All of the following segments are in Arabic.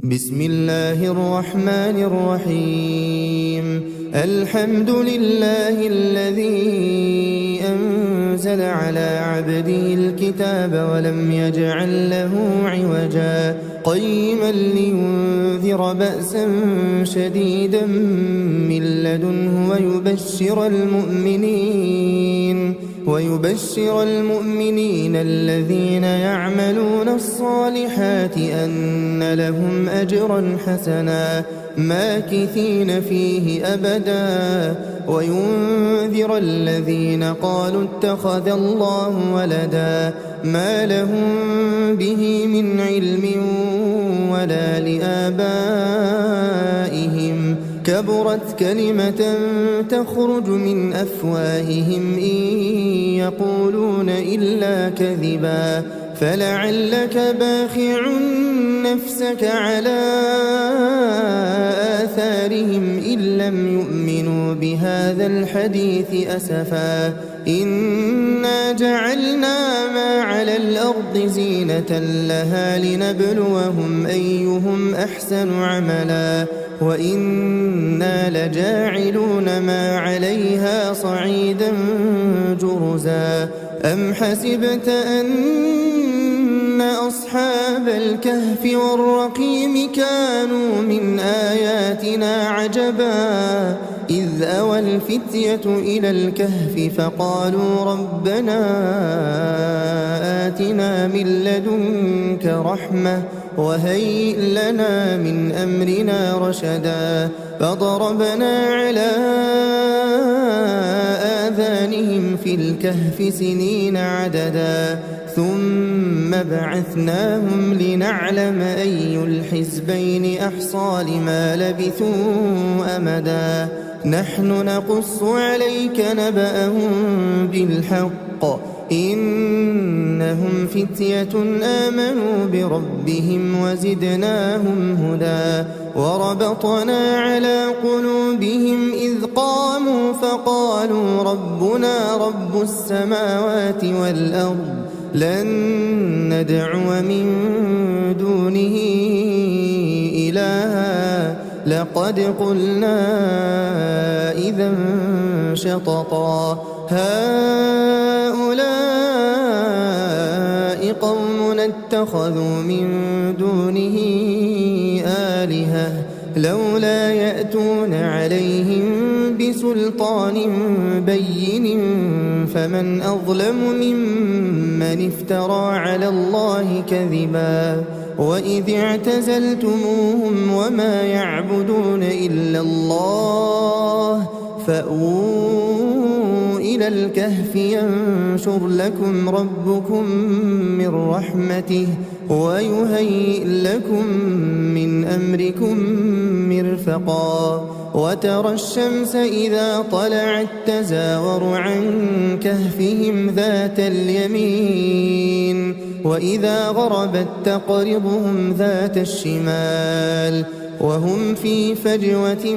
بسم الله الرحمن الرحيم. الحمد لله الذي أنزل على عبده الكتاب ولم يجعل له عوجا قيما لينذر بأسا شديدا من لدنه ويبشر المؤمنين الذين يعملون الصالحات أن لهم أجرا حسنا ماكثين فيه أبدا وينذر الذين قالوا اتخذ الله ولدا ما لهم به من علم ولا لآبائهم كبرت كلمة تخرج من أفواههم إن يقولون إلا كذبا فلعلك باخع نفسك على آثارهم إن لم يؤمنوا بهذا الحديث أسفا إنا جعلنا ما على الأرض زينة لها لنبلوهم أيهم أحسن عملا وإنا لجاعلون ما عليها صعيدا جرزا أم حسبت أن أصحاب الكهف والرقيم كانوا من آياتنا عجبا إذ أوى الفتية إلى الكهف فقالوا ربنا آتنا من لدنك رحمة وهيئ لنا من أمرنا رشدا فضربنا على آذانهم في الكهف سنين عددا ثم بعثناهم لنعلم أي الحزبين أحصى لما لبثوا أمدا نحن نقص عليك نبأهم بالحق إنهم فتية آمنوا بربهم وزدناهم هدى وربطنا على قلوبهم إذ قاموا فقالوا ربنا رب السماوات والأرض لن ندعو من دونه إلها لقد قلنا إذا شططا هؤلاء قومنا اتخذوا من دونه آلهة لولا يأتون عليهم بسلطان بين فمن أظلم ممن افترى على الله كذبا وإذ اعتزلتموهم وما يعبدون إلا الله فأووا إلى الكهف ينشر لكم ربكم من رحمته ويهيئ لكم من أمركم مرفقا وترى الشمس إذا طلعت تزاور عن كهفهم ذات اليمين وإذا غربت تقرضهم ذات الشمال وهم في فجوة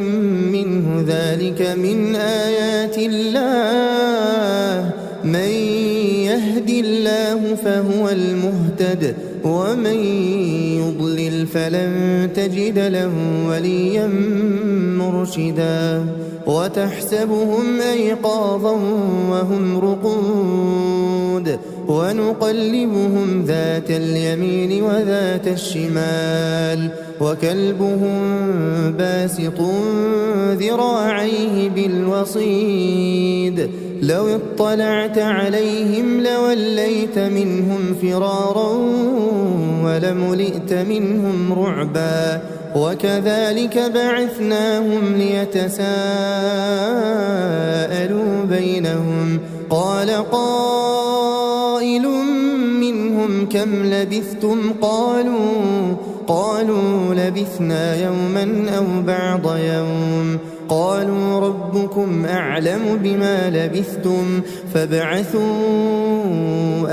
منه ذلك من آيات الله من يهد الله فهو المهتد ومن يضلل فلن تجد له وليا مرشدا وتحسبهم أيقاظا وهم رقود ونقلبهم ذات اليمين وذات الشمال وكلبهم باسط ذراعيه بالوصيد لو اطلعت عليهم لوليت منهم فرارا ولملئت منهم رعبا وكذلك بعثناهم ليتساءلوا بينهم قال قائل منهم كم لبثتم قالوا لبثنا يوما أو بعض يوم قالوا ربكم أعلم بما لبثتم فابعثوا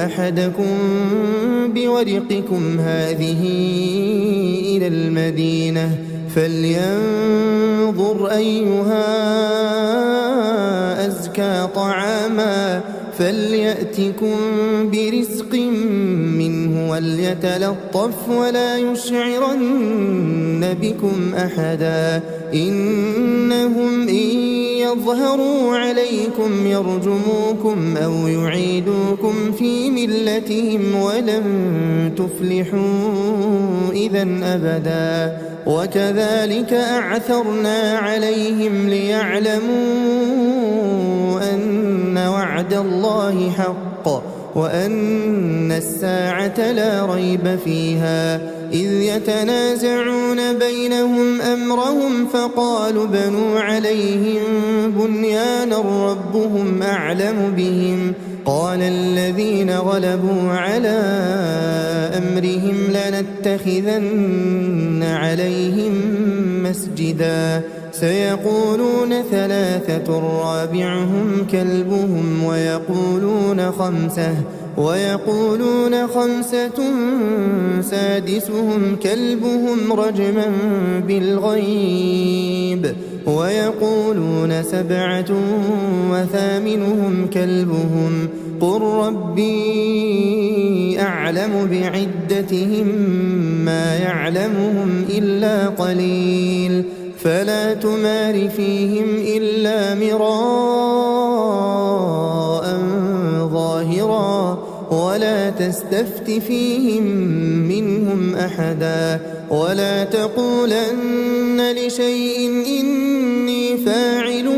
أحدكم بورقكم هذه إلى المدينة فلينظر أيها أزكى طعاما فليأتكم برزق منه وليتلطف ولا يشعرن بكم أحدا إنهم إن يظهروا عليكم يرجموكم أو يعيدوكم في ملتهم ولن تفلحوا إذا أبدا وكذلك أعثرنا عليهم ليعلموا أن وعد الله حق وأن الساعة لا ريب فيها إذ يتنازعون بينهم أمرهم فقالوا بنوا عليهم بنيانا ربهم أعلم بهم قال الذين غلبوا على أمرهم لنتخذن عليهم مسجدا سيقولون ثلاثة رابعهم كلبهم ويقولون خمسة سادسهم كلبهم رجما بالغيب ويقولون سبعة وثامنهم كلبهم قل ربي أعلم بعدتهم ما يعلمهم إلا قليل فلا تمار فيهم إلا مراء ظاهرا ولا تستفت فيهم منهم أحدا ولا تقولن لشيء إني فاعل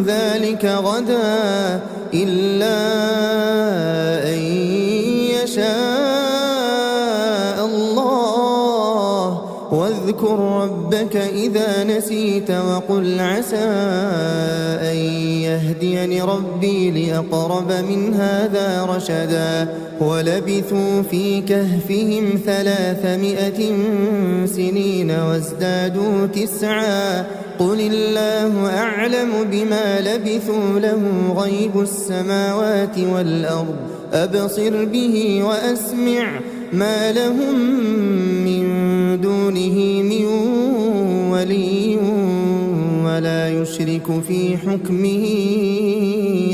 ذلك غدا إلا أن يشاء الله واذكر ربك إذا نسيت وقل عسى أن يهديني ربي لأقرب من هذا رشدا ولبثوا في كهفهم 300 سنين وازدادوا 9 قل الله أعلم بما لبثوا له غيب السماوات والأرض أبصر به وأسمع ما لهم من دونه من ولي ولا يشرك في حكمه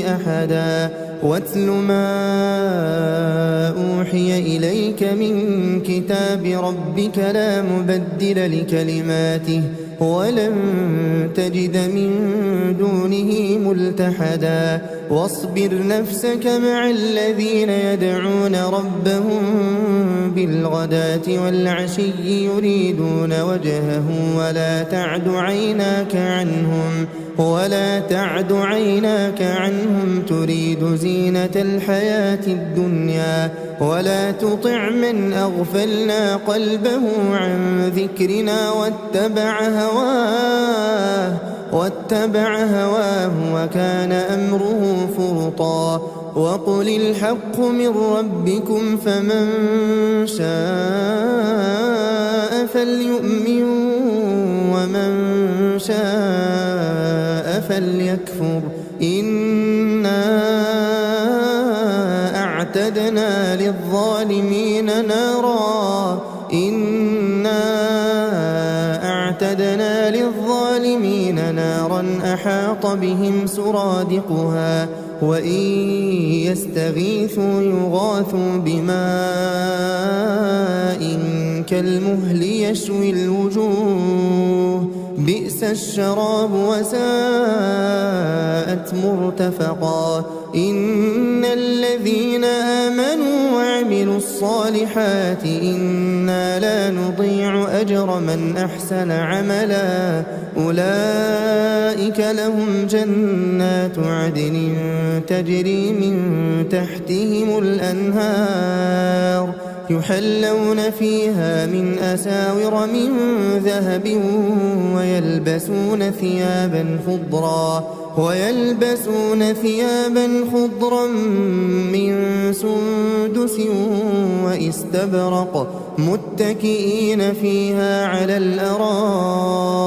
أحدا واتل ما أوحي إليك من كتاب ربك لا مبدل لكلماته ولن تجد من دونه ملتحدا واصبر نفسك مع الذين يدعون ربهم بالغداة والعشي يريدون وجهه ولا تعد عيناك عنهم تريد زينة الحياة الدنيا ولا تطع من أغفلنا قلبه عن ذكرنا واتبع هواه وكان أمره فرطا وقل الحق من ربكم فمن شاء فليؤمن ومن شاء فليكفر إنا أعتدنا للظالمين نارا أحاط بهم سرادقها وإن يستغيثوا يغاثوا بماء كالمهل يشوي الوجوه بئس الشراب وساءت مرتفقا إن الذين آمنوا وعملوا الصالحات إنا لا نضيع أجر من أحسن عملا أولئك لهم جنات عدن تجري من تحتهم الأنهار يحلون فيها من أساور من ذهب ويلبسون ثيابا خضرا من سندس واستبرق متكئين فيها على الأرائك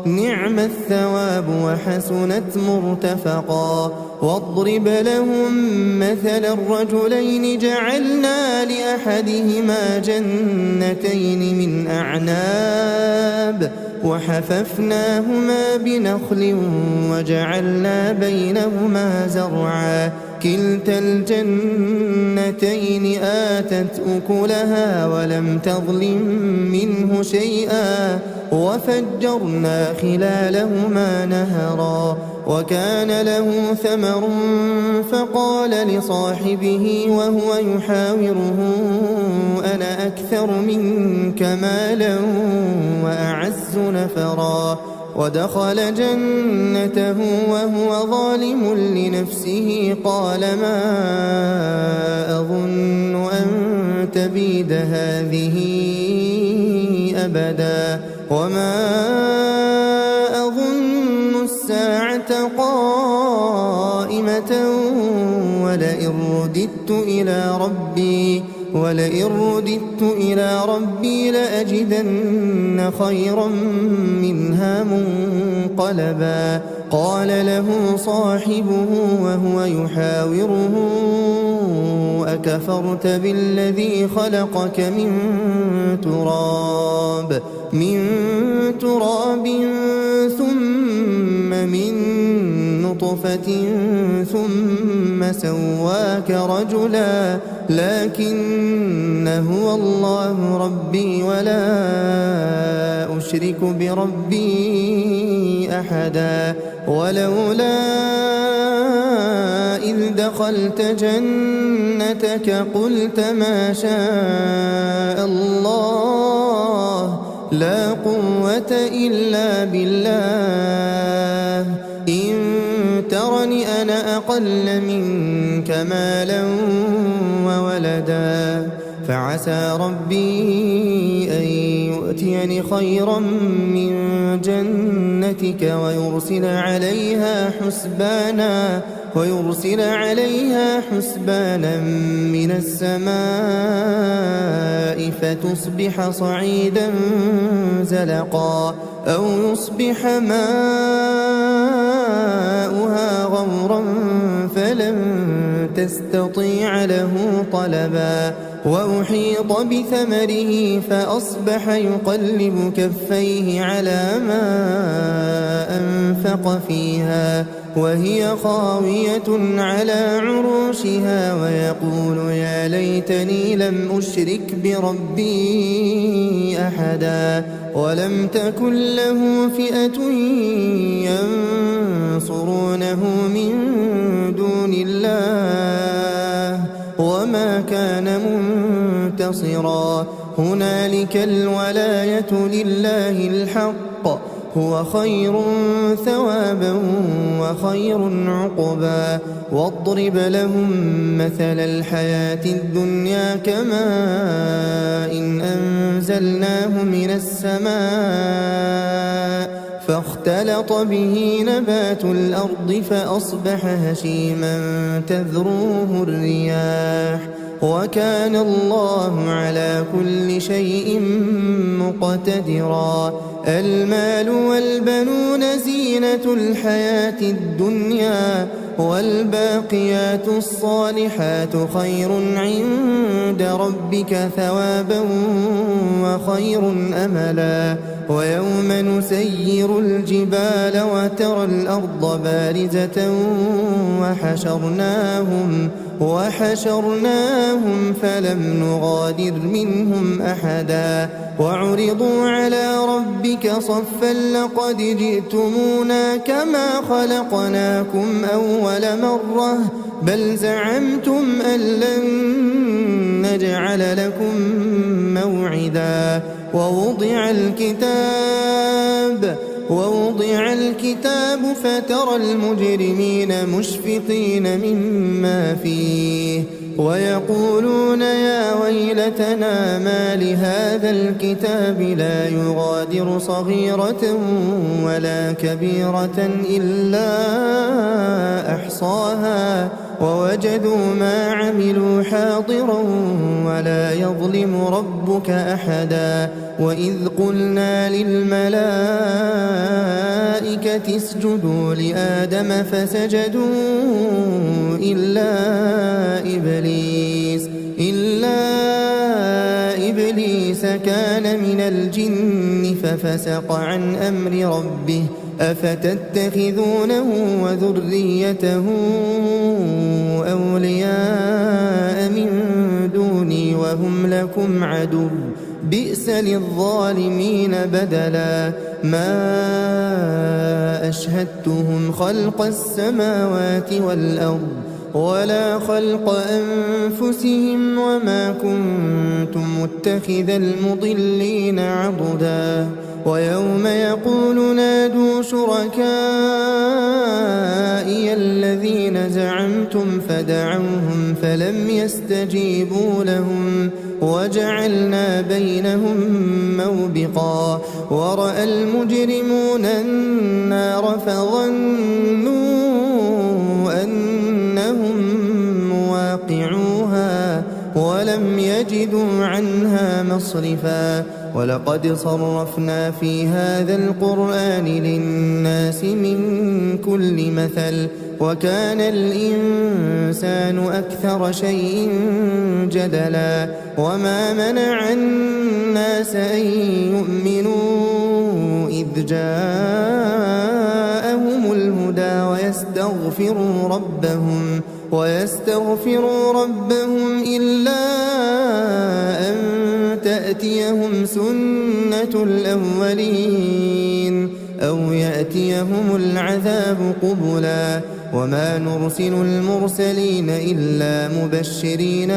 نعم الثواب وحسنت مرتفقا واضرب لهم مثل الرجلين جعلنا لأحدهما جنتين من أعناب وحففناهما بنخل وجعلنا بينهما زرعا كلتا الجنتين آتت أكلها ولم تظلم منه شيئا وفجرنا خلالهما نهرا وكان له ثمر فقال لصاحبه وهو يحاوره أنا أكثر منك مالا وأعز نفرا ودخل جنته وهو ظالم لنفسه قال ما أظن أن تبيد هذه أبدا وما أظن الساعة قائمة ولئن رددت إلى ربي لأجدن خيرا منها منقلبا قال له صاحبه وهو يحاوره أكفرت بالذي خلقك من تراب ثم من نطفة ثم سواك رجلا لكن هو الله ربي ولا أشرك بربي أحدا ولولا إذ دخلت جنتك قلت ما شاء الله لا قوة إلا بالله إن ترني أنا أقل منك مالا وولدا فعسى ربي أن يؤتيني خيرا من جنتك ويرسل عليها حسبانا من السماء فتصبح صعيدا زلقا أو يصبح ماؤها غورا فلن تستطيع له طلبا وأحيط بثمره فأصبح يقلب كفيه على ما أنفق فيها وهي خاوية على عروشها ويقول يا ليتني لم أشرك بربي أحدا ولم تكن له فئة ينصرونه من دون الله وما كان منتصرا هنالك الولاية لله الحق هو خير ثوابا وخير عقبا واضرب لهم مثل الحياة الدنيا كماء إن أنزلناه من السماء فاختلط به نبات الأرض فأصبح هشيما تذروه الرياح وكان الله على كل شيء مقتدرا المال والبنون زينة الحياة الدنيا والباقيات الصالحات خير عند ربك ثوابا وخير أملا ويوم نسير الجبال وترى الأرض بارزة وحشرناهم فلم نغادر منهم أحدا وعرضوا على ربك صفا لقد جئتمونا كما خلقناكم أول مرة بل زعمتم أن لن نجعل لكم موعدا ووضع الكتاب فترى المجرمين مشفقين مما فيه ويقولون يا ويلتنا ما لهذا الكتاب لا يغادر صغيرة ولا كبيرة إلا أحصاها ووجدوا ما عملوا حاضرا ولا يظلم ربك أحدا وإذ قلنا للملائكة اسجدوا لآدم فسجدوا إلا إبليس كان من الجن ففسق عن أمر ربه أفتتخذونه وذريته أولياء من دوني وهم لكم عدو بئس للظالمين بدلا ما أشهدتهم خلق السماوات والأرض ولا خلق أنفسهم وما كنت متخذ المضلين عضدا ويوم يقول نادوا شركائي الذين زعمتم فدعوهم فلم يستجيبوا لهم وجعلنا بينهم موبقا ورأى المجرمون النار فظنوا أنهم مواقعوها ولم يجدوا عنها مصرفا ولقد صرفنا في هذا القرآن للناس من كل مثل وكان الإنسان أكثر شيء جدلا وما منع الناس أن يؤمنوا إذ جاءهم الهدى ويستغفروا ربهم إلا أن تأتيهم سنة الأولين أو يأتيهم العذاب قبلا وما نرسل المرسلين إلا مبشرين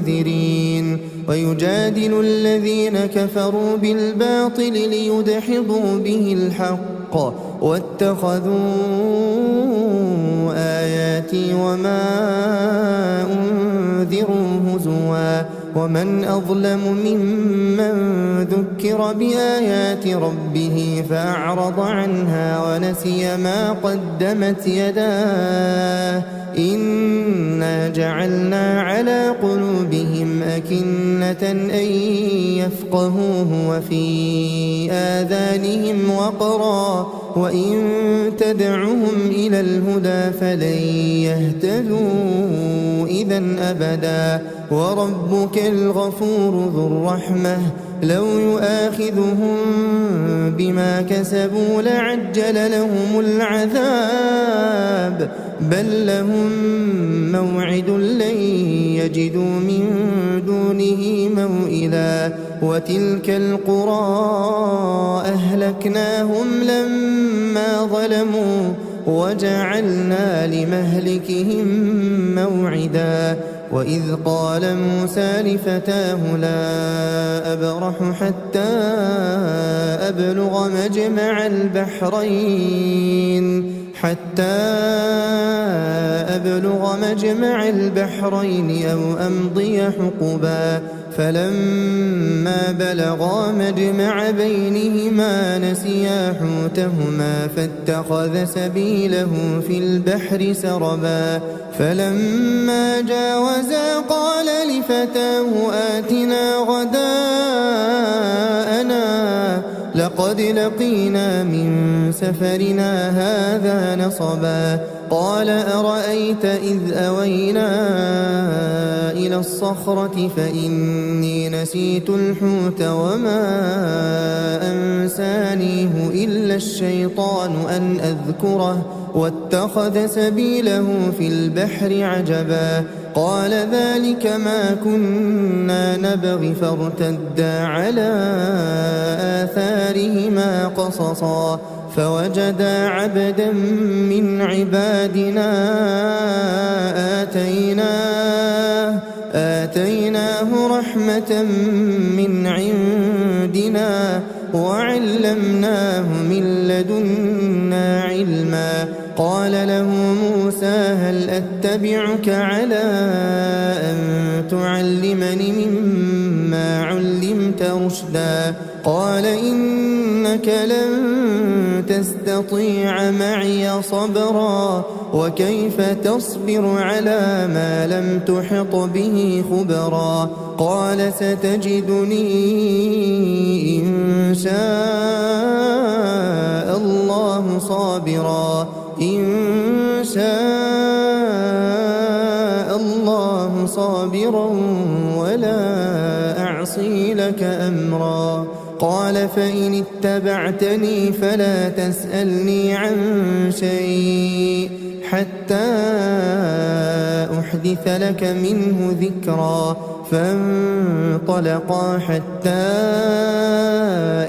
ومنذرين ويجادل الذين كفروا بالباطل ليدحضوا به الحق واتخذوا آياتي وما أنذروا هزوا ومن أظلم ممن ذكر بآيات ربه فأعرض عنها ونسي ما قدمت يداه إنا جعلنا على قلوبهم أكنة أن يفقهوه وفي آذانهم وقرا وإن تدعهم إلى الهدى فلن يهتدوا إذا أبدا وربك الغفور ذو الرحمة لو يؤاخذهم بما كسبوا لعجل لهم العذاب بل لهم موعد لن يجدوا من دونه موئلا وتلك القرى أهلكناهم لما ظلموا وجعلنا لمهلكهم موعدا وإذ قال موسى لفتاه لا أبرح حتى أبلغ مجمع البحرين أو أمضي حقبا فلما بلغا مجمع بينهما نسيا حوتهما فاتخذ سبيله في البحر سربا فلما جاوزا قال لفتاه آتنا غداءنا لقد لقينا من سفرنا هذا نصبا قال أرأيت إذ أوينا إلى الصخرة فإني نسيت الحوت وما أنسانيه إلا الشيطان أن أذكره واتخذ سبيله في البحر عجبا قال ذلك ما كنا نبغي فارتدا على آثارهما قصصا فوجدا عبدا من عبادنا آتيناه رحمة من عندنا وعلمناه من لدنا علما قال له موسى هل أتبعك على أن تعلمني مما علمت رشدا قال إنك لن تستطيع معي صبرا وكيف تصبر على ما لم تحط به خبرا قال ستجدني إن شاء الله صابرا ولا أعصي لك أمرا. قال فإن اتبعتني فلا تسألني عن شيء حتى أحدث لك منه ذكرا. فانطلقا حتى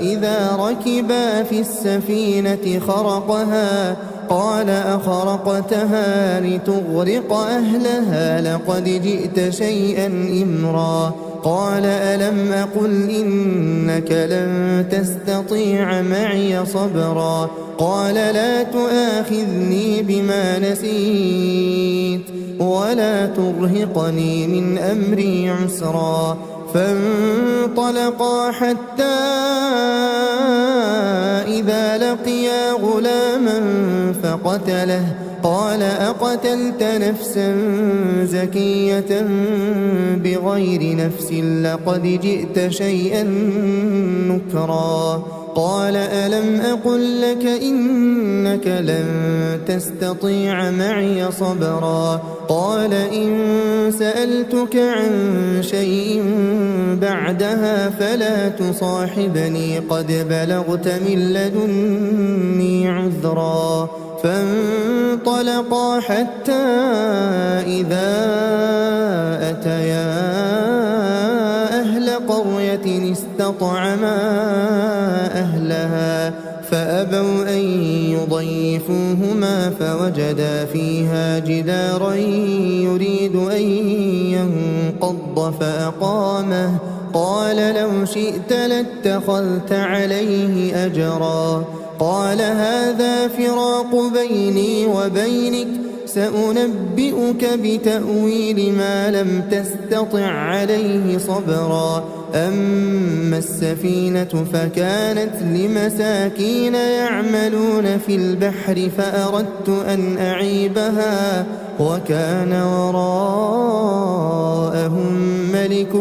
إذا ركبا في السفينة خرقها قال أخرقتها لتغرق أهلها لقد جئت شيئا إمرا. قال ألم أقل إنك لن تستطيع معي صبرا. قال لا تؤاخذني بما نسيت ولا ترهقني من أمري عسرا. فانطلقا حتى إذا لقيا غلاما فقتله. قال أقتلت نفسا زكية بغير نفس لقد جئت شيئا نكرا. قال ألم أقل لك إنك لن تستطيع معي صبرا. قال إن سألتك عن شيء بعدها فلا تصاحبني قد بلغت من لدني عذرا. فانطلقا حتى إذا أتيا أهل قرية استطعما أهلها فأبوا أن يضيفوهما فوجدا فيها جدارا يريد أن ينقض فأقامه. قال لو شئت لاتخذت عليه أجرا. قال هذا فراق بيني وبينك سأنبئك بتأويل ما لم تستطع عليه صبرا. أما السفينة فكانت لمساكين يعملون في البحر فأردت أن أعيبها وكان وراءهم ملك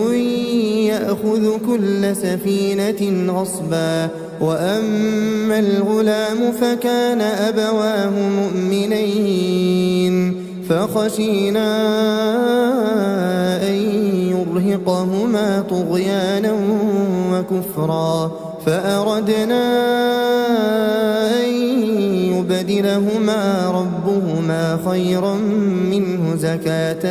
يأخذ كل سفينة غصبا. وأما الغلام فكان أبواه مؤمنين فخشينا أن يرهقهما طغيانا وكفرا. فأردنا أن يبدلهما ربهما خيرا منه زكاة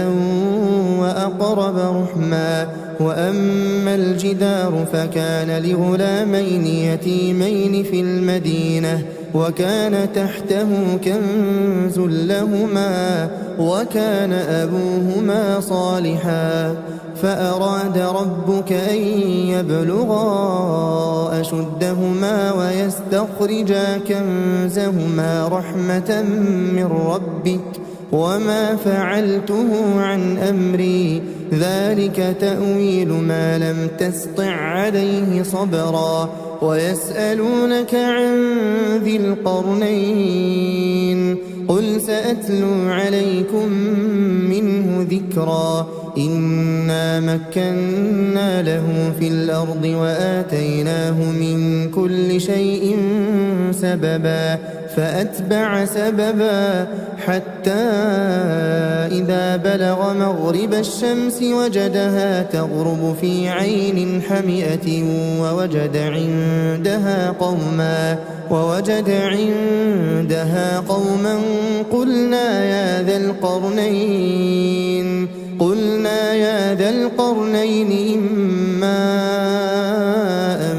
وأقرب رحما. وأما الجدار فكان لغلامين يتيمين في المدينة وكان تحته كنز لهما وكان أبوهما صالحا. فأراد ربك أن يبلغا أشدهما ويستخرجا كنزهما رحمة من ربك وما فعلته عن أمري ذلك تأويل ما لم تسطع عليه صبرا. ويسألونك عن ذي القرنين قل سأتلو عليكم منه ذكرا. إنا مكنا له في الأرض وآتيناه من كل شيء سببا. فأتبع سببا حتى إذا بلغ مغرب الشمس وجدها تغرب في عين حمئة ووجد عندها قوما قلنا يا ذا القرنين إما أن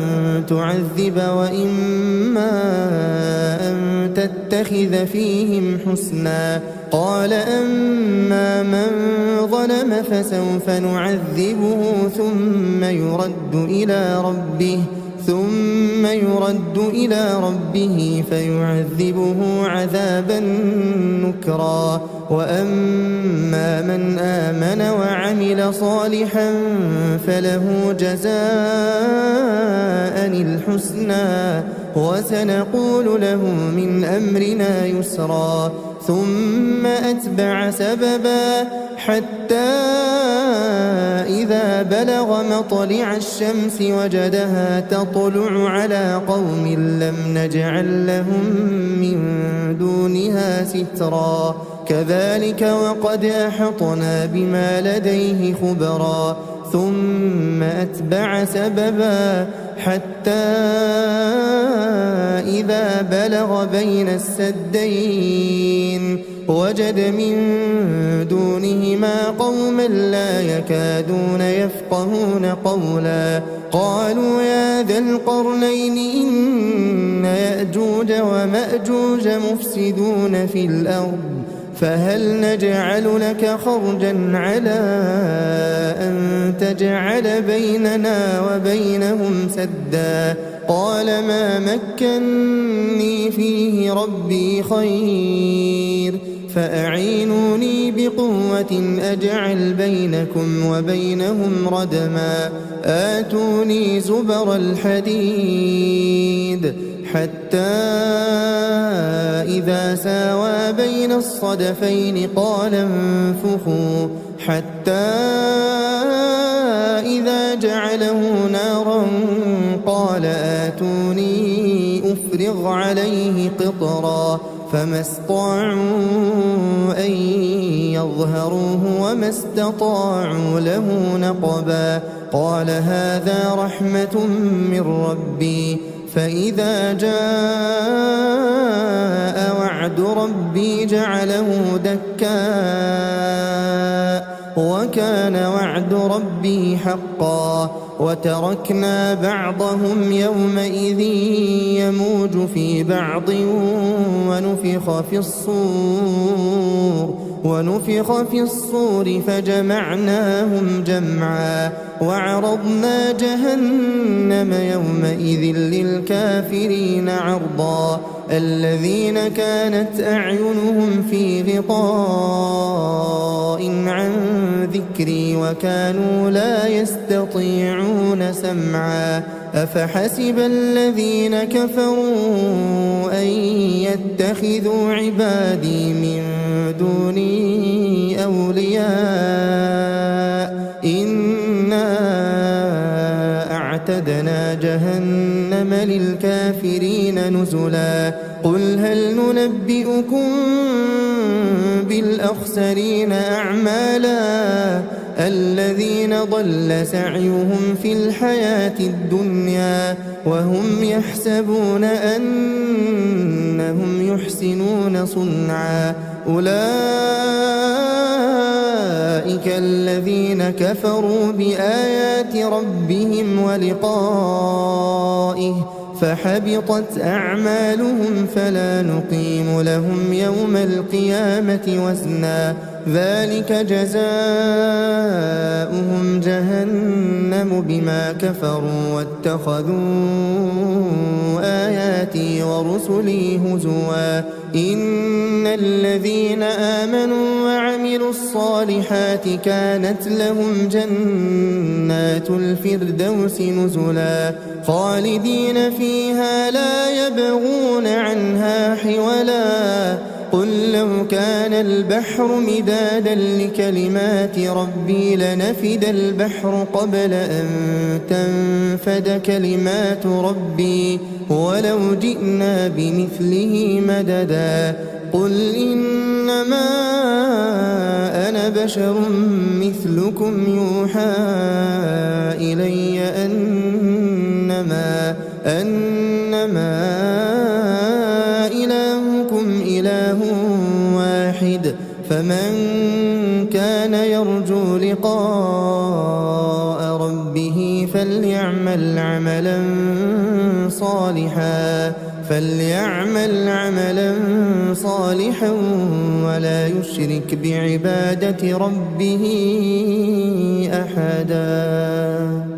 تعذب وإما أن تتخذ فيهم حسنا. قال أما من ظلم فسوف نعذبه ثم يرد إلى ربه فيعذبه عذابا نكرا. وأما من آمن وعمل صالحا فله جزاء الحسنى وسنقول له من أمرنا يسرا. ثم أتبع سببا حتى إذا بلغ مطلع الشمس وجدها تطلع على قوم لم نجعل لهم من دونها سترا. كذلك وقد أحطنا بما لديه خبرا. ثم أتبع سببا حتى إذا بلغ بين السدين وجد من دونهما قوما لا يكادون يفقهون قولا قالوا يا ذا القرنين إن يأجوج ومأجوج مفسدون في الأرض فهل نجعل لك خرجا على أن تجعل بيننا وبينهم سدا قال ما مكني فيه ربي خير فأعينوني بقوة أجعل بينكم وبينهم ردما آتوني زبر الحديد حتى إذا ساوى بين الصدفين قال انفخوا حتى إذا جعله نارا قال آتوني أفرغ عليه قطرا فما استطاعوا أن يظهروه وما استطاعوا له نقبا قال هذا رحمة من ربي فإذا جاء وعد ربي جعله دكاء وكان وعد ربي حقا وتركنا بعضهم يومئذ يموج في بعض ونفخ في الصور فجمعناهم جمعا وعرضنا جهنم يومئذ للكافرين عرضا الذين كانت أعينهم في غطاء عن ذكري وكانوا لا يستطيعون سمعا أفحسب الذين كفروا أن يتخذوا عبادي من دوني أولياء إنا أعتدنا جهنم للكافرين نزلا قل هل ننبئكم بالأخسرين أعمالا الذين ضل سعيهم في الحياة الدنيا وهم يحسبون أنهم يحسنون صنعا أولئك الذين كفروا بآيات ربهم ولقائه فحبطت أعمالهم فلا نقيم لهم يوم القيامة وزنا ذلك جزاؤهم جهنم بما كفروا واتخذوا آياتي ورسلي هزوا إن الذين آمنوا وعملوا الصالحات كانت لهم جنات الفردوس نزلا خالدين فيها لا يبغون عنها حولا قل لو كان البحر مدادا لكلمات ربي لنفد البحر قبل أن تنفد كلمات ربي ولو جئنا بمثله مددا قل إنما أنا بشر مثلكم يوحى إلي أنما إلهكم إله واحد فمن كان يرجو لقاء ربه فليعمل عملا صالحا ولا يشرك بعبادة ربه أحدا.